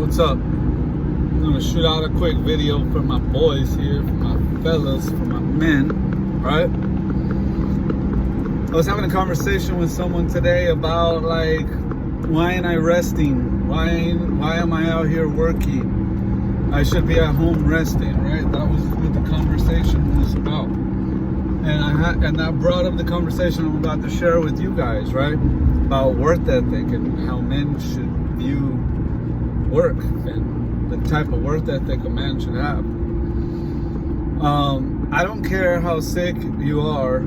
What's up? I'm gonna shoot out a quick video for my boys here, for my fellas, for my men, right? I was having a conversation with someone today about like, why ain't I resting? Why am I out here working? I should be at home resting, right? That was what the conversation was about. And that brought up the conversation I'm about to share with you guys, right? About work ethic and how men should view work and the type of work ethic a man should have. I don't care how sick you are,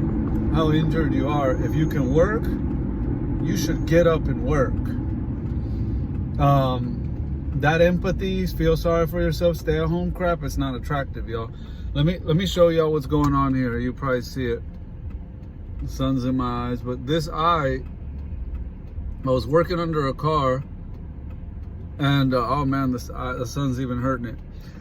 how injured you are. If you can work, you should get up and work. That empathy, feel sorry for yourself, stay at home crap, it's not attractive, y'all. Let me show y'all what's going on here. You probably see it. The sun's in my eyes, but this eye, I was working under a car, and oh man, the sun's even hurting it.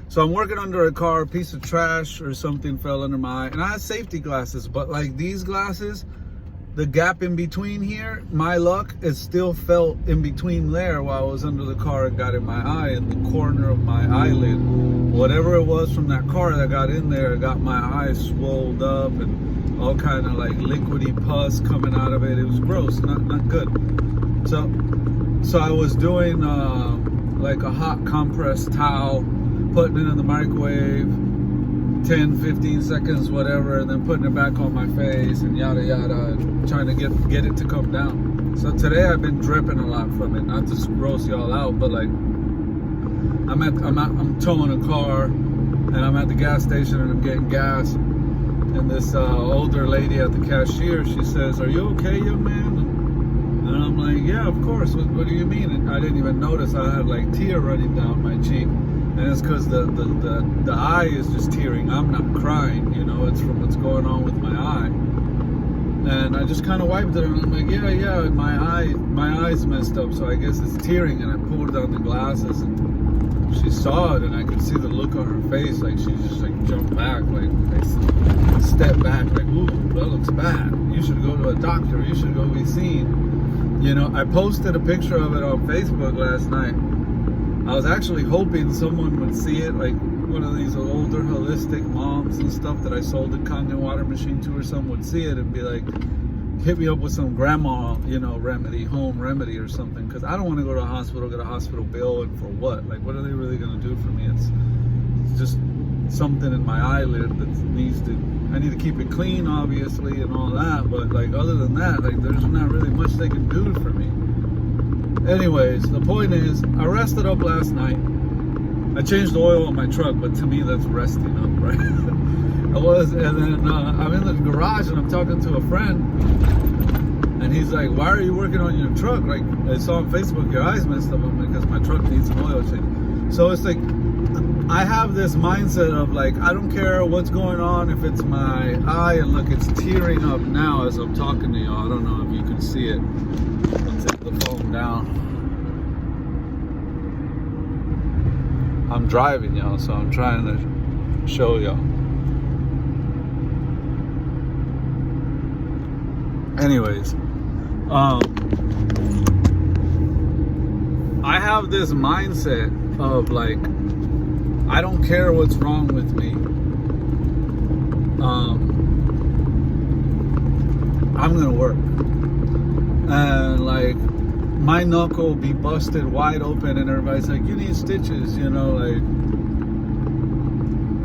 So I'm working under a car, a piece of trash or something fell under my eye, and I had safety glasses, but like these glasses, the gap in between here, my luck, it still felt in between there while I was under the car and got in my eye, in the corner of my eyelid. Whatever it was from that car that got in there, got my eye swelled up and all kind of like liquidy pus coming out of it. It was gross, not good. So I was doing like a hot compressed towel, putting it in the microwave, 10, 15 seconds, whatever, and then putting it back on my face and yada yada, trying to get it to come down. So today I've been dripping a lot from it. Not to gross y'all out, but like I'm towing a car and I'm at the gas station and I'm getting gas, and this older lady at the cashier, she says, "Are you okay, young man?" And I'm like, "Yeah, of course. What do you mean?" And I didn't even notice I had like tear running down my cheek. And it's because the eye is just tearing. I'm not crying, you know, it's from what's going on with my eye. And I just kind of wiped it and I'm like, yeah, my eye's messed up, so I guess it's tearing. And I pulled down the glasses and she saw it, and I could see the look on her face, like she just like jumped back, like stepped back, like, "Ooh, that looks bad. You should go to a doctor. You should go be seen." You know, I posted a picture of it on Facebook last night. I was actually hoping someone would see it, like one of these older holistic moms and stuff that I sold a Kangen water machine to, or someone would see it and be like, hit me up with some grandma, you know, remedy, home remedy or something, because I don't want to go to a hospital, get a hospital bill, and for what? Like, what are they really going to do for me? It's just something in my eyelid that I need to keep it clean, obviously, and all that, but like, other than that, like, there's not really much they can do for me. Anyways, the point is, I rested up last night. I changed the oil on my truck, but to me, that's resting up, right? And then I'm in the garage and I'm talking to a friend, and he's like, "Why are you working on your truck? Like, I saw on Facebook your eyes messed up." I'm like, "Because my truck needs an oil change." So it's like, I have this mindset of like, I don't care what's going on if it's my eye, and look, it's tearing up now as I'm talking to y'all. I don't know if you can see it. I'll take the phone down. I'm driving, y'all, so I'm trying to show y'all. Anyways, I have this mindset of like, I don't care what's wrong with me. I'm gonna work. And like, my knuckle will be busted wide open and everybody's like, "You need stitches," you know,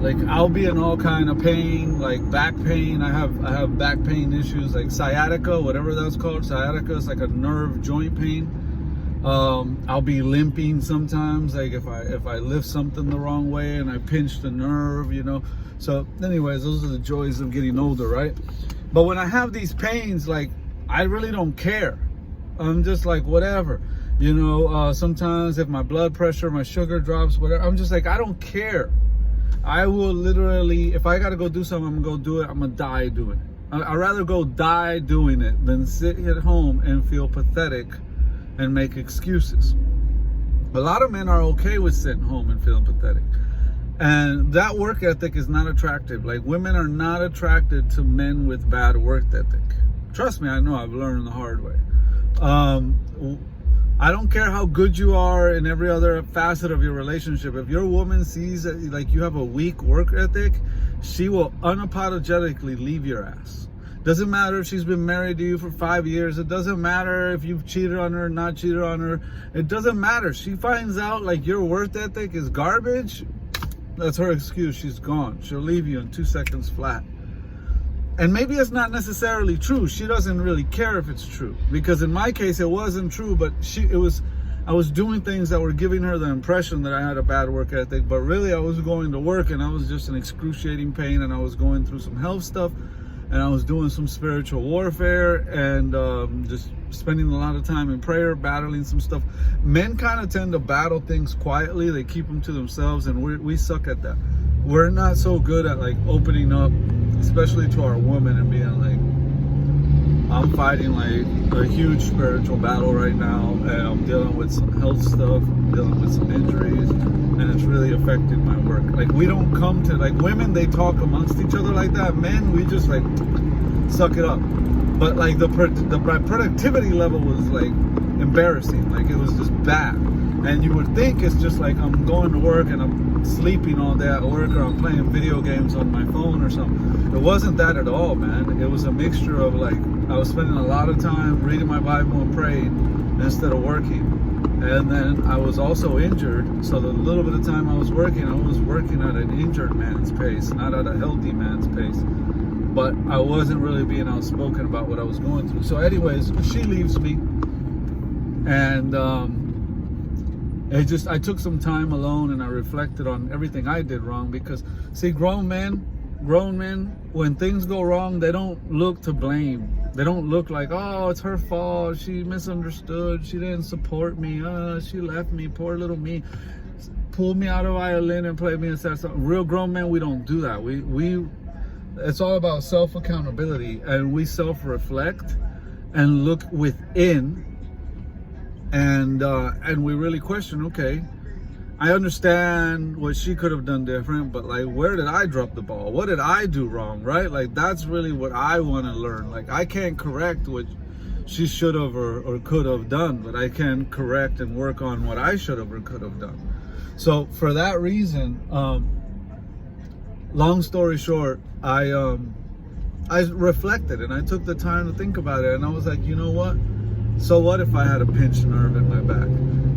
like I'll be in all kind of pain, like back pain. I have back pain issues, like sciatica, whatever that's called. Sciatica is like a nerve joint pain. I'll be limping sometimes, like if I lift something the wrong way and I pinch the nerve, you know. So anyways, those are the joys of getting older, right? But when I have these pains, like, I really don't care. I'm just like, whatever, you know. Sometimes if my blood pressure, my sugar drops, whatever, I'm just like, I don't care. I will literally, if I gotta go do something, I'm gonna go do it. I'm gonna die doing it. I'd rather go die doing it than sit at home and feel pathetic and make excuses. A lot of men are okay with sitting home and feeling pathetic. And that work ethic is not attractive. Like, women are not attracted to men with bad work ethic. Trust me, I know, I've learned the hard way. I don't care how good you are in every other facet of your relationship. If your woman sees that like you have a weak work ethic, she will unapologetically leave your ass. Doesn't matter if she's been married to you for 5 years. It doesn't matter if you've cheated on her or not cheated on her. It doesn't matter. She finds out like your work ethic is garbage. That's her excuse. She's gone. She'll leave you in 2 seconds flat. And maybe it's not necessarily true. She doesn't really care if it's true. Because in my case, it wasn't true, but I was doing things that were giving her the impression that I had a bad work ethic. But really, I was going to work and I was just in excruciating pain, and I was going through some health stuff, and I was doing some spiritual warfare, and just spending a lot of time in prayer, battling some stuff. Men kind of tend to battle things quietly. They keep them to themselves, and we suck at that. We're not so good at like opening up, especially to our women, and being like, I'm fighting like a huge spiritual battle right now, and I'm dealing with some health stuff, I'm dealing with some injuries, and it's really affecting my work. Like, we don't come to, like, women, they talk amongst each other like that. Men, we just like suck it up. But like the productivity level was like embarrassing. Like, it was just bad. And you would think it's just like I'm going to work and I'm sleeping all day at work, or I'm playing video games on my phone or something. It wasn't that at all, man. It was a mixture of like, I was spending a lot of time reading my Bible and praying instead of working. And then I was also injured. So the little bit of time I was working at an injured man's pace, not at a healthy man's pace. But I wasn't really being outspoken about what I was going through. So anyways, she leaves me. And I took some time alone, and I reflected on everything I did wrong. Because, see, grown men, when things go wrong, they don't look to blame. They don't look like, oh, it's her fault, she misunderstood, she didn't support me, she left me, poor little me, pulled me out of violin and played me and said something. Real grown men, we don't do that. It's all about self-accountability, and we self-reflect and look within. And we really question, okay, I understand what she could have done different, but like, where did I drop the ball? What did I do wrong, right? Like, that's really what I want to learn. Like, I can't correct what she should have or could have done, but I can correct and work on what I should have or could have done. So for that reason, long story short, I reflected and I took the time to think about it, and I was like, you know what? So what if I had a pinched nerve in my back?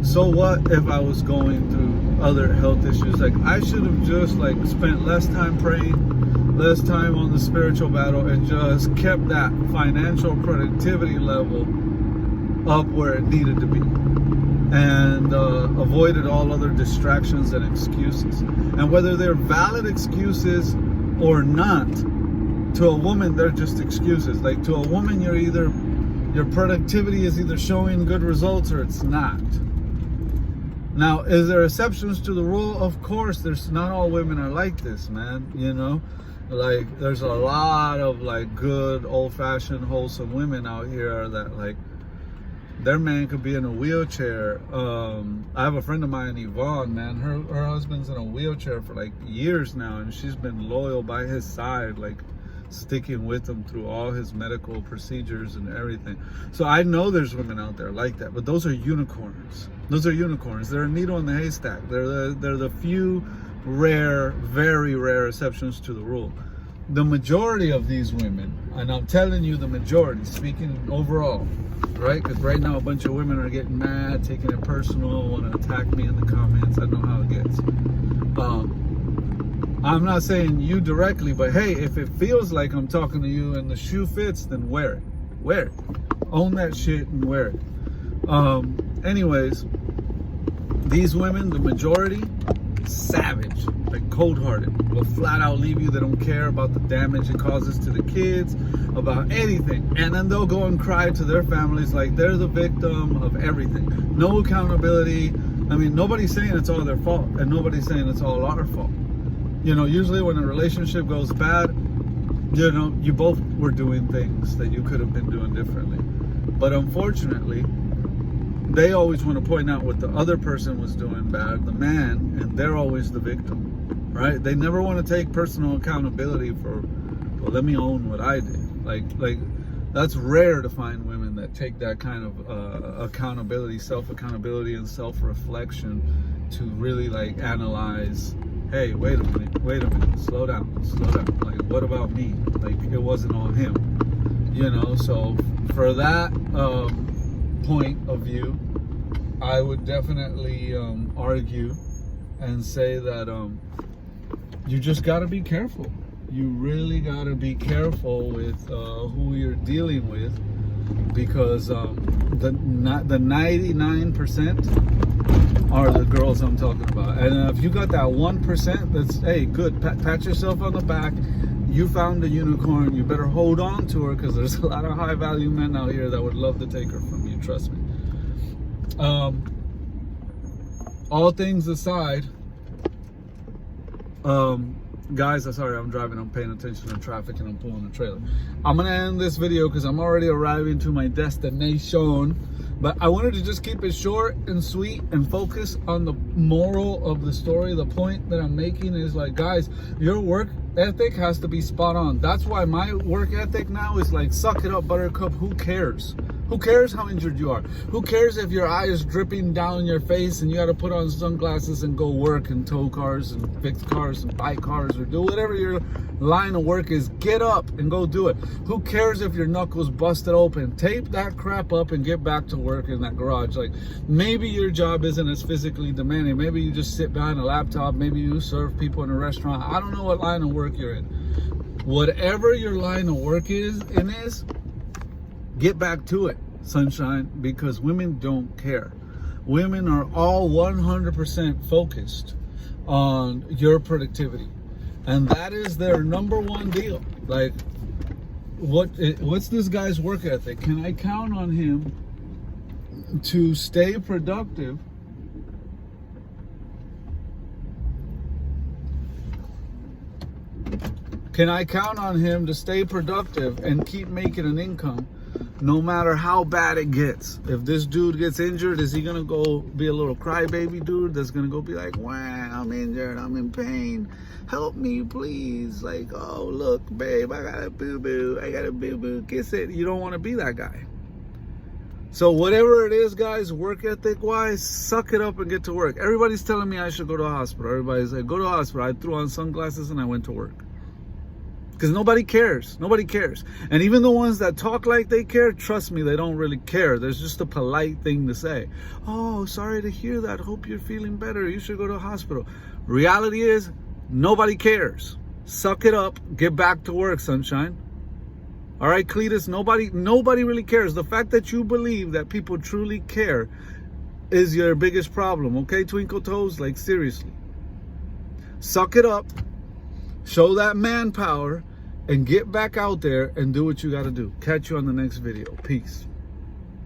So what if I was going through other health issues? Like, I should have just like spent less time praying, less time on the spiritual battle, and just kept that financial productivity level up where it needed to be, and avoided all other distractions and excuses. And whether they're valid excuses or not, to a woman, they're just excuses. Like, to a woman, your productivity is either showing good results or it's not. Now, is there exceptions to the rule? Of course. There's not all women are like this, man. You know, like, there's a lot of like good old-fashioned wholesome women out here that like their man could be in a wheelchair. I have a friend of mine, Yvonne, man, her husband's in a wheelchair for like years now, and she's been loyal by his side, like sticking with him through all his medical procedures and everything. So I know there's women out there like that, but those are unicorns. They're a needle in the haystack. They're the few rare, very rare exceptions to the rule. The majority of these women, and I'm telling you the majority, speaking overall, right? Because right now a bunch of women are getting mad, taking it personal, want to attack me in the comments. I know how it gets. I'm not saying you directly, but hey, if it feels like I'm talking to you and the shoe fits, then wear it. Wear it. Own that shit and wear it. Anyways, these women, the majority, savage, like cold-hearted, will flat out leave you. They don't care about the damage it causes to the kids, about anything. And then they'll go and cry to their families like they're the victim of everything. No accountability. I mean, nobody's saying it's all their fault, and nobody's saying it's all our fault. You know, usually when a relationship goes bad, you know, you both were doing things that you could have been doing differently. But unfortunately, they always want to point out what the other person was doing bad, the man, and they're always the victim, right? They never want to take personal accountability for, well, let me own what I did. Like that's rare to find women that take that kind of accountability, self-accountability and self-reflection to really like analyze, hey, wait a minute, slow down. Like, what about me? Like, it wasn't all him, you know? So for that point of view, I would definitely argue and say that you just got to be careful. You really got to be careful with who you're dealing with, because the 99% are the girls I'm talking about. And if you got that 1%, that's, hey, good, pat yourself on the back. You found a unicorn. You better hold on to her, because there's a lot of high value men out here that would love to take her from you, trust me. All things aside, guys, I'm sorry, I'm driving, I'm paying attention to traffic, and I'm pulling a trailer. I'm gonna end this video because I'm already arriving to my destination, but I wanted to just keep it short and sweet and focus on the moral of the story. The point that I'm making is, like, guys, your work ethic has to be spot on. That's why my work ethic now is like, suck it up, buttercup. Who cares? Who cares how injured you are? Who cares if your eye is dripping down your face and you got to put on sunglasses and go work and tow cars and fix cars and buy cars or do whatever your line of work is? Get up and go do it. Who cares if your knuckles busted open? Tape that crap up and get back to work in that garage. Like, maybe your job isn't as physically demanding. Maybe you just sit behind a laptop. Maybe you serve people in a restaurant. I don't know what line of work you're in. Whatever your line of work is, get back to it, sunshine, because women don't care. Women are all 100% focused on your productivity, and that is their number one deal. Like, what's this guy's work ethic? Can I count on him to stay productive Can I count on him to stay productive and keep making an income no matter how bad it gets? If this dude gets injured, is he gonna go be a little crybaby dude that's gonna go be like, wow, I'm injured, I'm in pain, help me please? Like, oh look babe, I got a boo-boo, kiss it. You don't want to be that guy. So whatever it is, guys, work ethic wise, suck it up and get to work. Everybody's telling me I should go to a hospital. Everybody's like, go to a hospital. I threw on sunglasses and I went to work. Because nobody cares. Nobody cares. And even the ones that talk like they care, trust me, they don't really care. There's just a polite thing to say. Oh, sorry to hear that. Hope you're feeling better. You should go to a hospital. Reality is, nobody cares. Suck it up. Get back to work, sunshine. All right, Cletus, nobody really cares. The fact that you believe that people truly care is your biggest problem, okay, Twinkle Toes? Like, seriously. Suck it up. Show that manpower and get back out there and do what you got to do. Catch you on the next video. Peace.